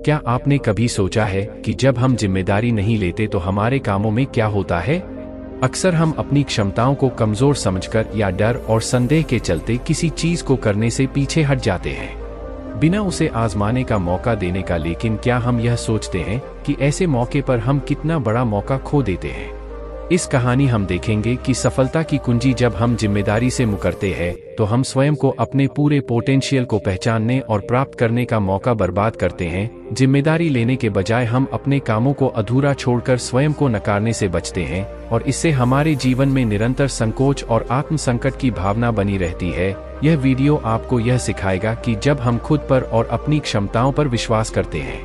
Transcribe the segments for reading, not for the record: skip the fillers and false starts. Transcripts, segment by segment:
क्या आपने कभी सोचा है कि जब हम जिम्मेदारी नहीं लेते तो हमारे कामों में क्या होता है? अक्सर हम अपनी क्षमताओं को कमजोर समझकर या डर और संदेह के चलते किसी चीज को करने से पीछे हट जाते हैं, बिना उसे आजमाने का मौका देने का। लेकिन क्या हम यह सोचते हैं कि ऐसे मौके पर हम कितना बड़ा मौका खो देते हैं? इस कहानी हम देखेंगे कि सफलता की कुंजी जब हम जिम्मेदारी से मुकरते हैं तो हम स्वयं को अपने पूरे पोटेंशियल को पहचानने और प्राप्त करने का मौका बर्बाद करते हैं। जिम्मेदारी लेने के बजाय हम अपने कामों को अधूरा छोड़कर स्वयं को नकारने से बचते हैं और इससे हमारे जीवन में निरंतर संकोच और आत्म संकट की भावना बनी रहती है। यह वीडियो आपको यह सिखाएगा कि जब हम खुद पर और अपनी क्षमताओं पर विश्वास करते हैं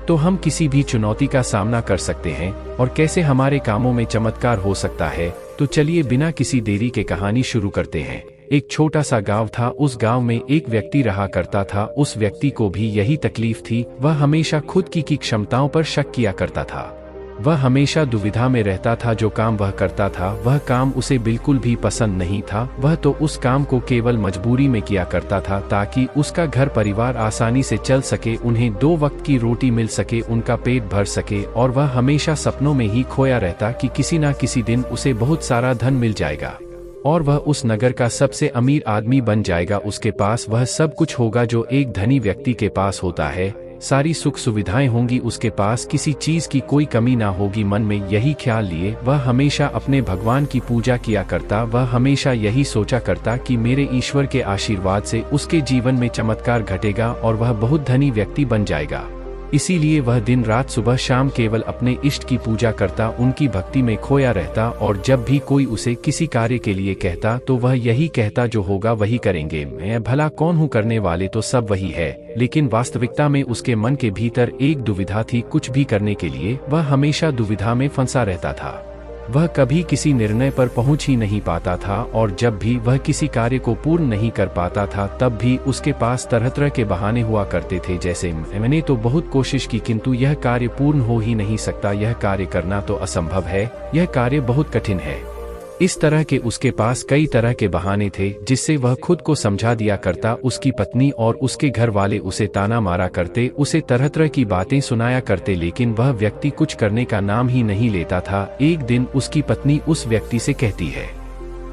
तो हम किसी भी चुनौती का सामना कर सकते हैं और कैसे हमारे कामों में चमत्कार हो सकता है। तो चलिए बिना किसी देरी के कहानी शुरू करते हैं। एक छोटा सा गांव था। उस गांव में एक व्यक्ति रहा करता था। उस व्यक्ति को भी यही तकलीफ थी। वह हमेशा खुद की क्षमताओं पर शक किया करता था। वह हमेशा दुविधा में रहता था। जो काम वह करता था वह काम उसे बिल्कुल भी पसंद नहीं था। वह तो उस काम को केवल मजबूरी में किया करता था ताकि उसका घर परिवार आसानी से चल सके, उन्हें 2 वक्त की रोटी मिल सके, उनका पेट भर सके। और वह हमेशा सपनों में ही खोया रहता कि किसी न किसी दिन उसे बहुत सारा धन मिल जाएगा और वह उस नगर का सबसे अमीर आदमी बन जाएगा। उसके पास वह सब कुछ होगा जो एक धनी व्यक्ति के पास होता है। सारी सुख सुविधाएं होंगी उसके पास, किसी चीज की कोई कमी ना होगी। मन में यही ख्याल लिए वह हमेशा अपने भगवान की पूजा किया करता। वह हमेशा यही सोचा करता कि मेरे ईश्वर के आशीर्वाद से उसके जीवन में चमत्कार घटेगा और वह बहुत धनी व्यक्ति बन जाएगा। इसीलिए वह दिन रात सुबह शाम केवल अपने इष्ट की पूजा करता, उनकी भक्ति में खोया रहता। और जब भी कोई उसे किसी कार्य के लिए कहता तो वह यही कहता, जो होगा वही करेंगे, मैं भला कौन हूँ, करने वाले तो सब वही है। लेकिन वास्तविकता में उसके मन के भीतर एक दुविधा थी। कुछ भी करने के लिए वह हमेशा दुविधा में फंसा रहता था। वह कभी किसी निर्णय पर पहुंच ही नहीं पाता था और जब भी वह किसी कार्य को पूर्ण नहीं कर पाता था तब भी उसके पास तरह तरह के बहाने हुआ करते थे, जैसे मैंने तो बहुत कोशिश की किंतु यह कार्य पूर्ण हो ही नहीं सकता, यह कार्य करना तो असंभव है, यह कार्य बहुत कठिन है। इस तरह के उसके पास कई तरह के बहाने थे जिससे वह खुद को समझा दिया करता। उसकी पत्नी और उसके घर वाले उसे ताना मारा करते, उसे तरह तरह की बातें सुनाया करते, लेकिन वह व्यक्ति कुछ करने का नाम ही नहीं लेता था। एक दिन उसकी पत्नी उस व्यक्ति से कहती है,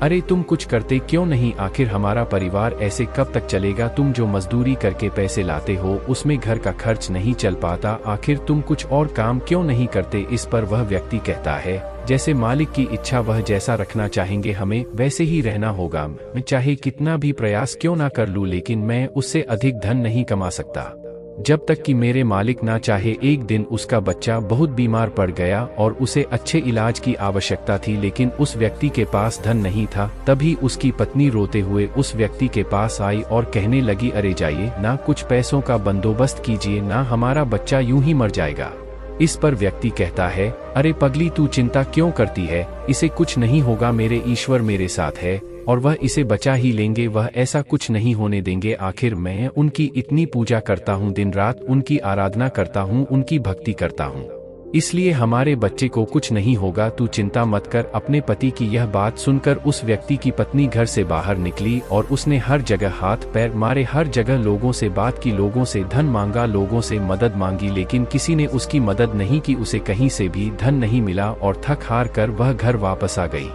अरे तुम कुछ करते क्यों नहीं? आखिर हमारा परिवार ऐसे कब तक चलेगा? तुम जो मजदूरी करके पैसे लाते हो उसमें घर का खर्च नहीं चल पाता, आखिर तुम कुछ और काम क्यों नहीं करते? इस पर वह व्यक्ति कहता है, जैसे मालिक की इच्छा, वह जैसा रखना चाहेंगे हमें वैसे ही रहना होगा। मैं चाहे कितना भी प्रयास क्यों ना कर लूं लेकिन मैं उससे अधिक धन नहीं कमा सकता जब तक कि मेरे मालिक ना चाहे। एक दिन उसका बच्चा बहुत बीमार पड़ गया और उसे अच्छे इलाज की आवश्यकता थी, लेकिन उस व्यक्ति के पास धन नहीं था। तभी उसकी पत्नी रोते हुए उस व्यक्ति के पास आई और कहने लगी, अरे जाइए ना, कुछ पैसों का बंदोबस्त कीजिए ना, हमारा बच्चा यूं ही मर जाएगा। इस पर व्यक्ति कहता है, अरे पगली, तू चिंता क्यों करती है? इसे कुछ नहीं होगा, मेरे ईश्वर मेरे साथ है और वह इसे बचा ही लेंगे, वह ऐसा कुछ नहीं होने देंगे। आखिर मैं उनकी इतनी पूजा करता हूँ, दिन रात उनकी आराधना करता हूँ, उनकी भक्ति करता हूँ, इसलिए हमारे बच्चे को कुछ नहीं होगा, तू चिंता मत कर। अपने पति की यह बात सुनकर उस व्यक्ति की पत्नी घर से बाहर निकली और उसने हर जगह हाथ पैर मारे, हर जगह लोगों से बात की, लोगों से धन मांगा, लोगों से मदद मांगी, लेकिन किसी ने उसकी मदद नहीं की। उसे कहीं से भी धन नहीं मिला और थक हार कर वह घर वापस आ गई।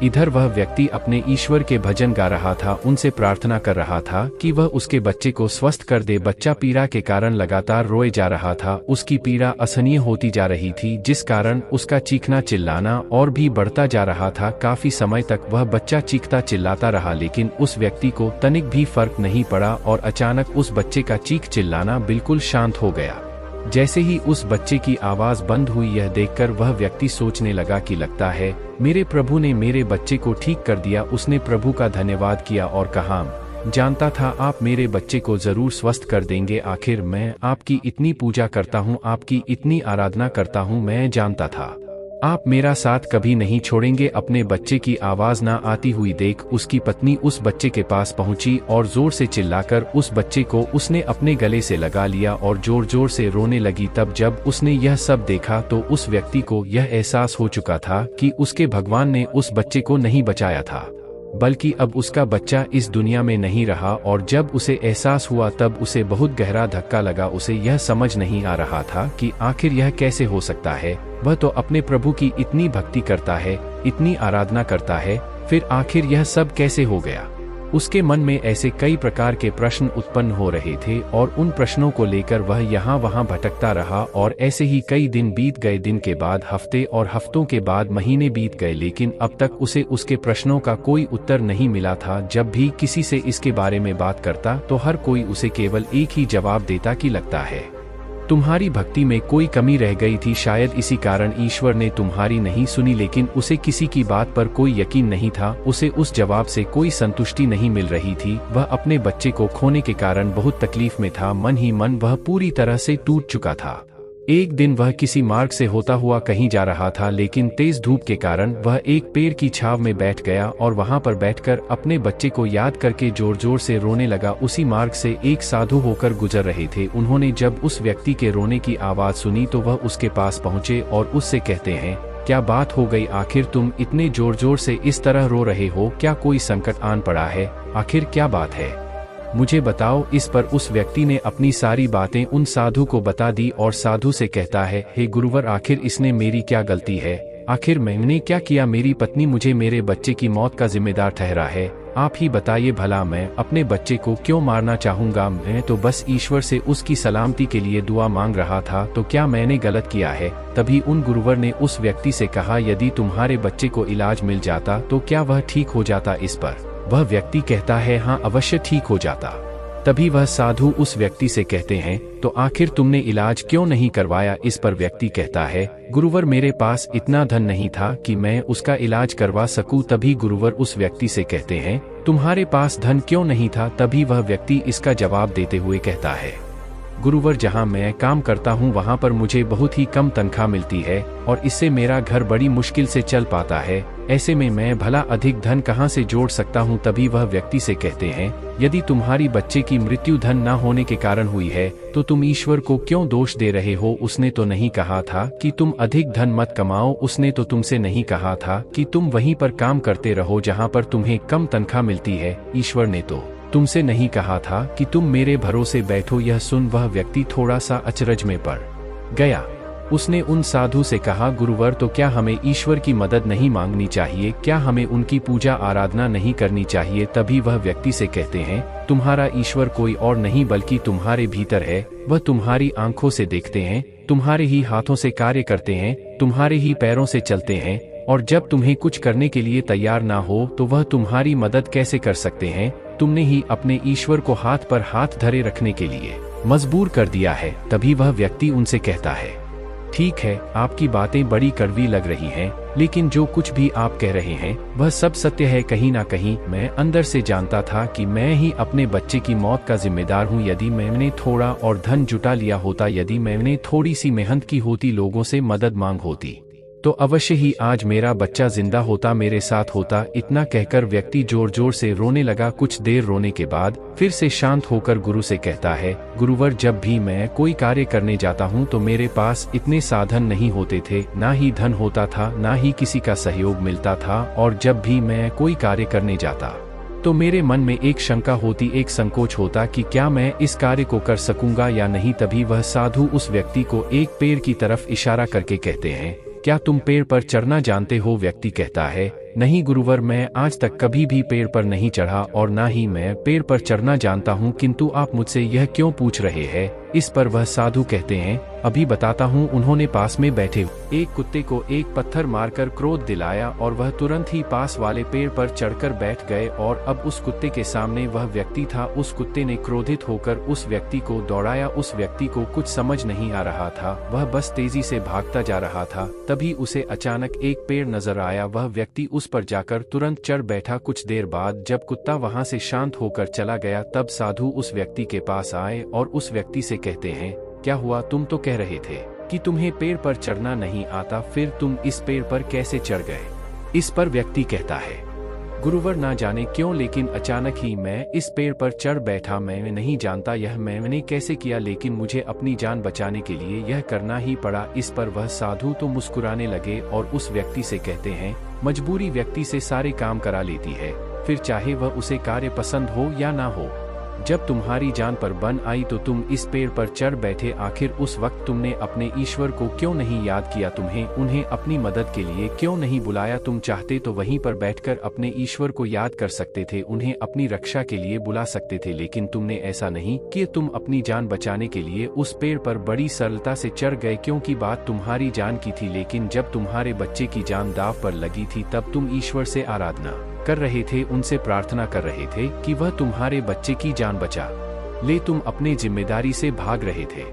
इधर वह व्यक्ति अपने ईश्वर के भजन गा रहा था, उनसे प्रार्थना कर रहा था कि वह उसके बच्चे को स्वस्थ कर दे। बच्चा पीड़ा के कारण लगातार रोए जा रहा था, उसकी पीड़ा असहनीय होती जा रही थी जिस कारण उसका चीखना चिल्लाना और भी बढ़ता जा रहा था। काफी समय तक वह बच्चा चीखता चिल्लाता रहा लेकिन उस व्यक्ति को तनिक भी फर्क नहीं पड़ा और अचानक उस बच्चे का चीख चिल्लाना बिल्कुल शांत हो गया। जैसे ही उस बच्चे की आवाज बंद हुई, यह देखकर वह व्यक्ति सोचने लगा कि लगता है मेरे प्रभु ने मेरे बच्चे को ठीक कर दिया। उसने प्रभु का धन्यवाद किया और कहा, जानता था आप मेरे बच्चे को जरूर स्वस्थ कर देंगे, आखिर मैं आपकी इतनी पूजा करता हूँ, आपकी इतनी आराधना करता हूँ, मैं जानता था आप मेरा साथ कभी नहीं छोड़ेंगे। अपने बच्चे की आवाज ना आती हुई देख उसकी पत्नी उस बच्चे के पास पहुंची और जोर से चिल्लाकर उस बच्चे को उसने अपने गले से लगा लिया और जोर जोर से रोने लगी। तब जब उसने यह सब देखा तो उस व्यक्ति को यह एहसास हो चुका था कि उसके भगवान ने उस बच्चे को नहीं बचाया था। बल्कि अब उसका बच्चा इस दुनिया में नहीं रहा, और जब उसे एहसास हुआ तब उसे बहुत गहरा धक्का लगा। उसे यह समझ नहीं आ रहा था कि आखिर यह कैसे हो सकता है। वह तो अपने प्रभु की इतनी भक्ति करता है, इतनी आराधना करता है, फिर आखिर यह सब कैसे हो गया। उसके मन में ऐसे कई प्रकार के प्रश्न उत्पन्न हो रहे थे और उन प्रश्नों को लेकर वह यहाँ वहाँ भटकता रहा, और ऐसे ही कई दिन बीत गए। दिन के बाद हफ्ते और हफ्तों के बाद महीने बीत गए, लेकिन अब तक उसे उसके प्रश्नों का कोई उत्तर नहीं मिला था। जब भी किसी से इसके बारे में बात करता तो हर कोई उसे केवल एक ही जवाब देता कि लगता है तुम्हारी भक्ति में कोई कमी रह गई थी, शायद इसी कारण ईश्वर ने तुम्हारी नहीं सुनी। लेकिन उसे किसी की बात पर कोई यकीन नहीं था, उसे उस जवाब से कोई संतुष्टि नहीं मिल रही थी। वह अपने बच्चे को खोने के कारण बहुत तकलीफ में था। मन ही मन वह पूरी तरह से टूट चुका था। एक दिन वह किसी मार्ग से होता हुआ कहीं जा रहा था, लेकिन तेज धूप के कारण वह एक पेड़ की छांव में बैठ गया और वहां पर बैठकर अपने बच्चे को याद करके जोर जोर से रोने लगा। उसी मार्ग से एक साधु होकर गुजर रहे थे। उन्होंने जब उस व्यक्ति के रोने की आवाज सुनी तो वह उसके पास पहुंचे और उससे कहते हैं, क्या बात हो गई, आखिर तुम इतने जोर जोर से इस तरह रो रहे हो, क्या कोई संकट आन पड़ा है, आखिर क्या बात है, मुझे बताओ। इस पर उस व्यक्ति ने अपनी सारी बातें उन साधु को बता दी और साधु से कहता है, हे गुरुवर, आखिर इसने मेरी क्या गलती है, आखिर मैंने क्या किया। मेरी पत्नी मुझे मेरे बच्चे की मौत का जिम्मेदार ठहरा है, आप ही बताइए भला मैं अपने बच्चे को क्यों मारना चाहूंगा। मैं तो बस ईश्वर से उसकी सलामती के लिए दुआ मांग रहा था, तो क्या मैंने गलत किया है। तभी उन गुरुवर ने उस व्यक्ति से कहा, यदि तुम्हारे बच्चे को इलाज मिल जाता तो क्या वह ठीक हो जाता। इस पर वह व्यक्ति कहता है, हाँ अवश्य ठीक हो जाता। तभी वह साधु उस व्यक्ति से कहते हैं, तो आखिर तुमने इलाज क्यों नहीं करवाया। इस पर व्यक्ति कहता है, गुरुवर मेरे पास इतना धन नहीं था कि मैं उसका इलाज करवा सकूं। तभी गुरुवर उस व्यक्ति से कहते हैं, तुम्हारे पास धन क्यों नहीं था। तभी वह व्यक्ति इसका जवाब देते हुए कहता है, गुरुवर जहां मैं काम करता हूं वहां पर मुझे बहुत ही कम तनख्वाह मिलती है और इससे मेरा घर बड़ी मुश्किल से चल पाता है। ऐसे में मैं भला अधिक धन कहां से जोड़ सकता हूं। तभी वह व्यक्ति से कहते हैं, यदि तुम्हारी बच्चे की मृत्यु धन न होने के कारण हुई है तो तुम ईश्वर को क्यों दोष दे रहे हो। उसने तो नहीं कहा था कि तुम अधिक धन मत कमाओ, उसने तो तुमसे नहीं कहा था कि तुम वहीं पर काम करते रहो जहां पर तुम्हें कम तनख्वाह मिलती है। ईश्वर ने तो तुमसे नहीं कहा था कि तुम मेरे भरोसे बैठो। यह सुन वह व्यक्ति थोड़ा सा अचरज में पड़ गया। उसने उन साधु से कहा, गुरुवर तो क्या हमें ईश्वर की मदद नहीं मांगनी चाहिए, क्या हमें उनकी पूजा आराधना नहीं करनी चाहिए। तभी वह व्यक्ति से कहते हैं, तुम्हारा ईश्वर कोई और नहीं बल्कि तुम्हारे भीतर है। वह तुम्हारी आंखों से देखते हैं, तुम्हारे ही हाथों से कार्य करते हैं, तुम्हारे ही पैरों से चलते हैं, और जब तुम्हें कुछ करने के लिए तैयार ना हो तो वह तुम्हारी मदद कैसे कर सकते हैं। तुमने ही अपने ईश्वर को हाथ पर हाथ धरे रखने के लिए मजबूर कर दिया है। तभी वह व्यक्ति उनसे कहता है, ठीक है, आपकी बातें बड़ी कड़वी लग रही हैं, लेकिन जो कुछ भी आप कह रहे हैं वह सब सत्य है। कहीं ना कहीं मैं अंदर से जानता था कि मैं ही अपने बच्चे की मौत का जिम्मेदार हूँ। यदि मैंने थोड़ा और धन जुटा लिया होता, यदि मैंने थोड़ी सी मेहनत की होती, लोगों से मदद मांग होती, तो अवश्य ही आज मेरा बच्चा जिंदा होता, मेरे साथ होता। इतना कहकर व्यक्ति जोर जोर से रोने लगा। कुछ देर रोने के बाद फिर से शांत होकर गुरु से कहता है, गुरुवर जब भी मैं कोई कार्य करने जाता हूँ तो मेरे पास इतने साधन नहीं होते थे, ना ही धन होता था, ना ही किसी का सहयोग मिलता था, और जब भी मैं कोई कार्य करने जाता तो मेरे मन में एक शंका होती, एक संकोच होता कि क्या मैं इस कार्य को कर सकूंगा या नहीं। तभी वह साधु उस व्यक्ति को एक पेड़ की तरफ इशारा करके कहते हैं, क्या तुम पेड़ पर चढ़ना जानते हो। व्यक्ति कहता है, नहीं गुरुवर, मैं आज तक कभी भी पेड़ पर नहीं चढ़ा और ना ही मैं पेड़ पर चढ़ना जानता हूँ, किंतु आप मुझसे यह क्यों पूछ रहे हैं। इस पर वह साधु कहते हैं, अभी बताता हूँ। उन्होंने पास में बैठे एक कुत्ते को एक पत्थर मारकर क्रोध दिलाया और वह तुरंत ही पास वाले पेड़ पर चढ़कर बैठ गए, और अब उस कुत्ते के सामने वह व्यक्ति था। उस कुत्ते ने क्रोधित होकर उस व्यक्ति को दौड़ाया। उस व्यक्ति को कुछ समझ नहीं आ रहा था, वह बस तेजी से भागता जा रहा था। तभी उसे अचानक एक पेड़ नजर आया। वह व्यक्ति उस पर जाकर तुरंत चढ़ बैठा। कुछ देर बाद जब कुत्ता वहां से शांत होकर चला गया तब साधु उस व्यक्ति के पास आए और उस व्यक्ति से कहते हैं, क्या हुआ, तुम तो कह रहे थे कि तुम्हें पेड़ पर चढ़ना नहीं आता, फिर तुम इस पेड़ पर कैसे चढ़ गए। इस पर व्यक्ति कहता है, गुरुवर ना जाने क्यों लेकिन अचानक ही मैं इस पेड़ पर चढ़ बैठा। मैं नहीं जानता यह मैंने कैसे किया, लेकिन मुझे अपनी जान बचाने के लिए यह करना ही पड़ा। इस पर वह साधु तो मुस्कुराने लगे और उस व्यक्ति से कहते हैं, मजबूरी व्यक्ति से सारे काम करा लेती है, फिर चाहे वह उसे कार्य पसंद हो या ना हो। जब तुम्हारी जान पर बन आई तो तुम इस पेड़ पर चढ़ बैठे। आखिर उस वक्त तुमने अपने ईश्वर को क्यों नहीं याद किया? उन्हें अपनी मदद के लिए क्यों नहीं बुलाया? तुम चाहते तो वहीं पर बैठकर अपने ईश्वर को याद कर सकते थे, उन्हें अपनी रक्षा के लिए बुला सकते थे, लेकिन तुमने ऐसा नहीं किया। तुम अपनी जान बचाने के लिए उस पेड़ पर बड़ी सरलता से चढ़ गए, क्योंकि बात तुम्हारी जान की थी। लेकिन जब तुम्हारे बच्चे की जान दांव पर लगी थी तब तुम ईश्वर से आराधना कर रहे थे, उनसे प्रार्थना कर रहे थे कि वह तुम्हारे बच्चे की जान बचा ले। तुम अपने जिम्मेदारी से भाग रहे थे,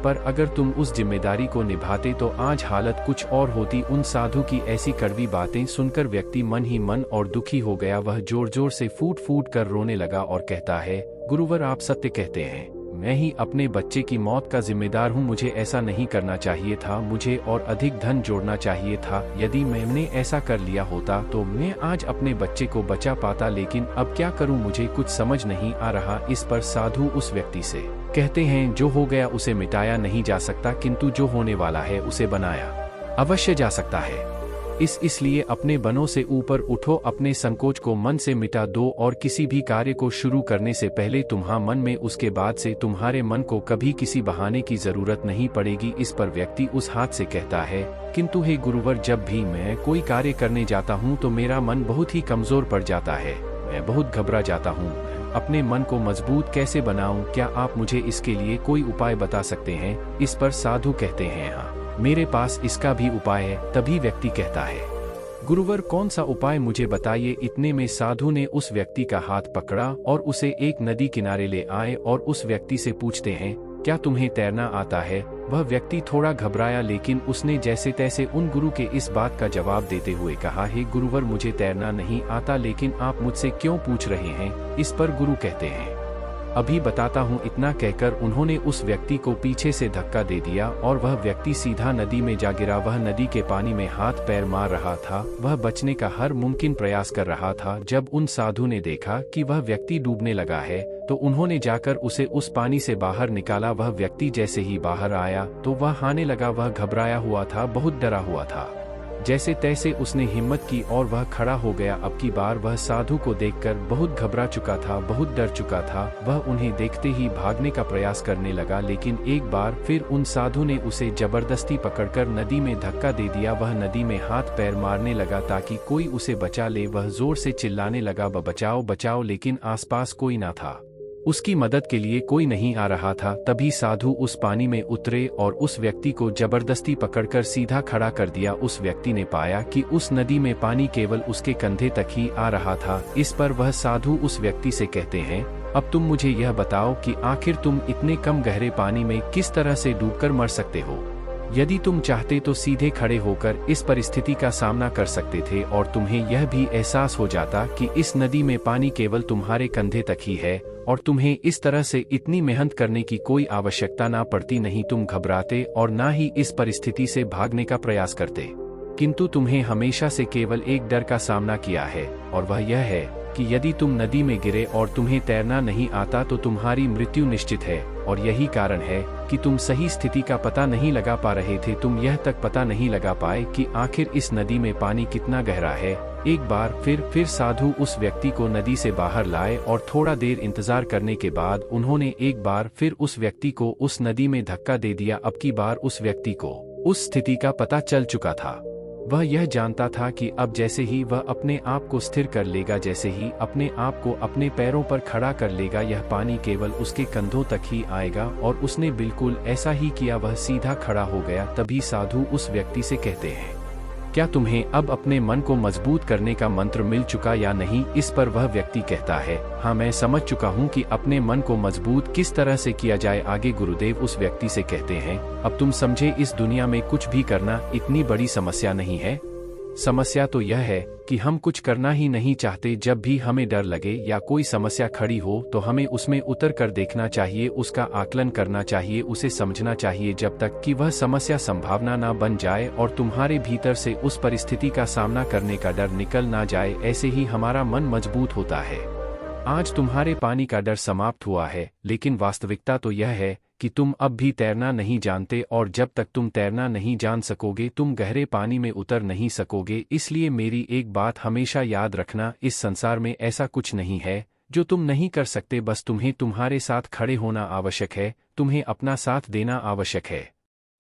पर अगर तुम उस जिम्मेदारी को निभाते तो आज हालत कुछ और होती। उन साधु की ऐसी कड़वी बातें सुनकर व्यक्ति मन ही मन और दुखी हो गया। वह जोर जोर से फूट फूट कर रोने लगा और कहता है, गुरुवर आप सत्य कहते हैं, मैं ही अपने बच्चे की मौत का जिम्मेदार हूँ। मुझे ऐसा नहीं करना चाहिए था, मुझे और अधिक धन जोड़ना चाहिए था। यदि मैंने ऐसा कर लिया होता तो मैं आज अपने बच्चे को बचा पाता, लेकिन अब क्या करूँ, मुझे कुछ समझ नहीं आ रहा। इस पर साधु उस व्यक्ति से कहते हैं, जो हो गया उसे मिटाया नहीं जा सकता, किंतु जो होने वाला है उसे बनाया अवश्य जा सकता है। इसलिए अपने बनों से ऊपर उठो, अपने संकोच को मन से मिटा दो और किसी भी कार्य को शुरू करने से पहले तुम्हारे मन में उसके बाद से तुम्हारे मन को कभी किसी बहाने की जरूरत नहीं पड़ेगी। इस पर व्यक्ति उस हाथ से कहता है, किंतु हे गुरुवर, जब भी मैं कोई कार्य करने जाता हूँ तो मेरा मन बहुत ही कमजोर पड़ जाता है, मैं बहुत घबरा जाता हूँ। अपने मन को मजबूत कैसे बनाऊं? क्या आप मुझे इसके लिए कोई उपाय बता सकते हैं? इस पर साधु कहते हैं, हाँ, मेरे पास इसका भी उपाय है। तभी व्यक्ति कहता है, गुरुवर कौन सा उपाय, मुझे बताइए। इतने में साधु ने उस व्यक्ति का हाथ पकड़ा और उसे एक नदी किनारे ले आए और उस व्यक्ति से पूछते हैं, क्या तुम्हें तैरना आता है? वह व्यक्ति थोड़ा घबराया, लेकिन उसने जैसे तैसे उन गुरु के इस बात का जवाब देते हुए कहा, हे गुरुवर, मुझे तैरना नहीं आता, लेकिन आप मुझसे क्यों पूछ रहे हैं? इस पर गुरु कहते हैं, अभी बताता हूँ। इतना कहकर उन्होंने उस व्यक्ति को पीछे से धक्का दे दिया और वह व्यक्ति सीधा नदी में जा गिरा। वह नदी के पानी में हाथ पैर मार रहा था, वह बचने का हर मुमकिन प्रयास कर रहा था। जब उन साधु ने देखा कि वह व्यक्ति डूबने लगा है तो उन्होंने जाकर उसे उस पानी से बाहर निकाला। वह व्यक्ति जैसे ही बाहर आया तो वह हारने लगा, वह घबराया हुआ था, बहुत डरा हुआ था। जैसे तैसे उसने हिम्मत की और वह खड़ा हो गया। अब की बार वह साधु को देखकर बहुत घबरा चुका था, बहुत डर चुका था। वह उन्हें देखते ही भागने का प्रयास करने लगा, लेकिन एक बार फिर उन साधु ने उसे जबरदस्ती पकड़कर नदी में धक्का दे दिया। वह नदी में हाथ पैर मारने लगा ताकि कोई उसे बचा ले। वह जोर से चिल्लाने लगा, बचाओ बचाओ, लेकिन आसपास कोई ना था, उसकी मदद के लिए कोई नहीं आ रहा था। तभी साधु उस पानी में उतरे और उस व्यक्ति को जबरदस्ती पकड़कर सीधा खड़ा कर दिया। उस व्यक्ति ने पाया कि उस नदी में पानी केवल उसके कंधे तक ही आ रहा था। इस पर वह साधु उस व्यक्ति से कहते हैं, अब तुम मुझे यह बताओ कि आखिर तुम इतने कम गहरे पानी में किस तरह से डूबकर मर सकते हो? यदि तुम चाहते तो सीधे खड़े होकर इस परिस्थिति का सामना कर सकते थे और तुम्हें यह भी एहसास हो जाता कि इस नदी में पानी केवल तुम्हारे कंधे तक ही है और तुम्हें इस तरह से इतनी मेहनत करने की कोई आवश्यकता ना पड़ती। नहीं तुम घबराते और ना ही इस परिस्थिति से भागने का प्रयास करते, किंतु तुम्हें हमेशा से केवल एक डर का सामना किया है, और वह यह है कि यदि तुम नदी में गिरे और तुम्हें तैरना नहीं आता तो तुम्हारी मृत्यु निश्चित है। और यही कारण है कि तुम सही स्थिति का पता नहीं लगा पा रहे थे। तुम यह तक पता नहीं लगा पाए कि आखिर इस नदी में पानी कितना गहरा है। एक बार फिर साधु उस व्यक्ति को नदी से बाहर लाए और थोड़ा देर इंतजार करने के बाद उन्होंने एक बार फिर उस व्यक्ति को उस नदी में धक्का दे दिया। अब की बार उस व्यक्ति को उस स्थिति का पता चल चुका था। वह यह जानता था कि अब जैसे ही वह अपने आप को स्थिर कर लेगा, जैसे ही अपने आप को अपने पैरों पर खड़ा कर लेगा, यह पानी केवल उसके कंधों तक ही आएगा। और उसने बिल्कुल ऐसा ही किया, वह सीधा खड़ा हो गया। तभी साधु उस व्यक्ति से कहते हैं, क्या तुम्हें अब अपने मन को मजबूत करने का मंत्र मिल चुका या नहीं? इस पर वह व्यक्ति कहता है, हाँ मैं समझ चुका हूँ कि अपने मन को मजबूत किस तरह से किया जाए। आगे गुरुदेव उस व्यक्ति से कहते हैं, अब तुम समझे, इस दुनिया में कुछ भी करना इतनी बड़ी समस्या नहीं है। समस्या तो यह है कि हम कुछ करना ही नहीं चाहते। जब भी हमें डर लगे या कोई समस्या खड़ी हो तो हमें उसमें उतर कर देखना चाहिए, उसका आकलन करना चाहिए, उसे समझना चाहिए जब तक कि वह समस्या संभावना ना बन जाए और तुम्हारे भीतर से उस परिस्थिति का सामना करने का डर निकल ना जाए। ऐसे ही हमारा मन मजबूत होता है। आज तुम्हारे पानी का डर समाप्त हुआ है, लेकिन वास्तविकता तो यह है कि तुम अब भी तैरना नहीं जानते, और जब तक तुम तैरना नहीं जान सकोगे तुम गहरे पानी में उतर नहीं सकोगे। इसलिए मेरी एक बात हमेशा याद रखना, इस संसार में ऐसा कुछ नहीं है जो तुम नहीं कर सकते, बस तुम्हें तुम्हारे साथ खड़े होना आवश्यक है, तुम्हें अपना साथ देना आवश्यक है।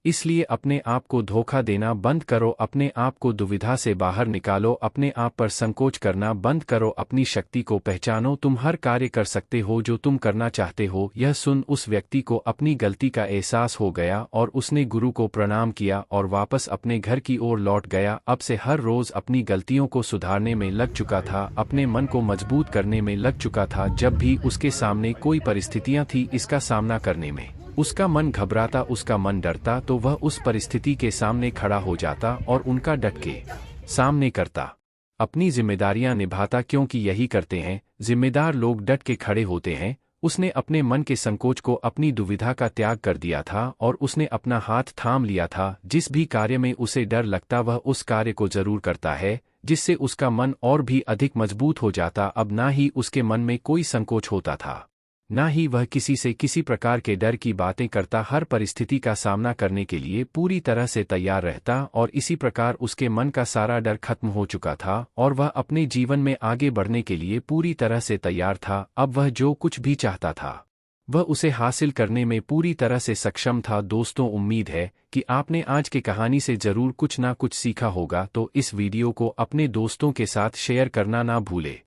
इसलिए अपने आप को धोखा देना बंद करो, अपने आप को दुविधा से बाहर निकालो, अपने आप पर संकोच करना बंद करो, अपनी शक्ति को पहचानो, तुम हर कार्य कर सकते हो जो तुम करना चाहते हो। यह सुन उस व्यक्ति को अपनी गलती का एहसास हो गया और उसने गुरु को प्रणाम किया और वापस अपने घर की ओर लौट गया। अब से हर रोज अपनी गलतियों को सुधारने में लग चुका था, अपने मन को मजबूत करने में लग चुका था। जब भी उसके सामने कोई परिस्थितियां थी इसका सामना करने में उसका मन घबराता, उसका मन डरता, तो वह उस परिस्थिति के सामने खड़ा हो जाता और उनका डट के सामने करता, अपनी जिम्मेदारियां निभाता, क्योंकि यही करते हैं जिम्मेदार लोग, डट के खड़े होते हैं। उसने अपने मन के संकोच को, अपनी दुविधा का त्याग कर दिया था और उसने अपना हाथ थाम लिया था। जिस भी कार्य में उसे डर लगता वह उस कार्य को जरूर करता है, जिससे उसका मन और भी अधिक मजबूत हो जाता। अब ना ही उसके मन में कोई संकोच होता था, ना ही वह किसी से किसी प्रकार के डर की बातें करता, हर परिस्थिति का सामना करने के लिए पूरी तरह से तैयार रहता और इसी प्रकार उसके मन का सारा डर खत्म हो चुका था और वह अपने जीवन में आगे बढ़ने के लिए पूरी तरह से तैयार था। अब वह जो कुछ भी चाहता था वह उसे हासिल करने में पूरी तरह से सक्षम था। दोस्तों, उम्मीद है कि आपने आज की कहानी से जरूर कुछ ना कुछ सीखा होगा, तो इस वीडियो को अपने दोस्तों के साथ शेयर करना ना भूले।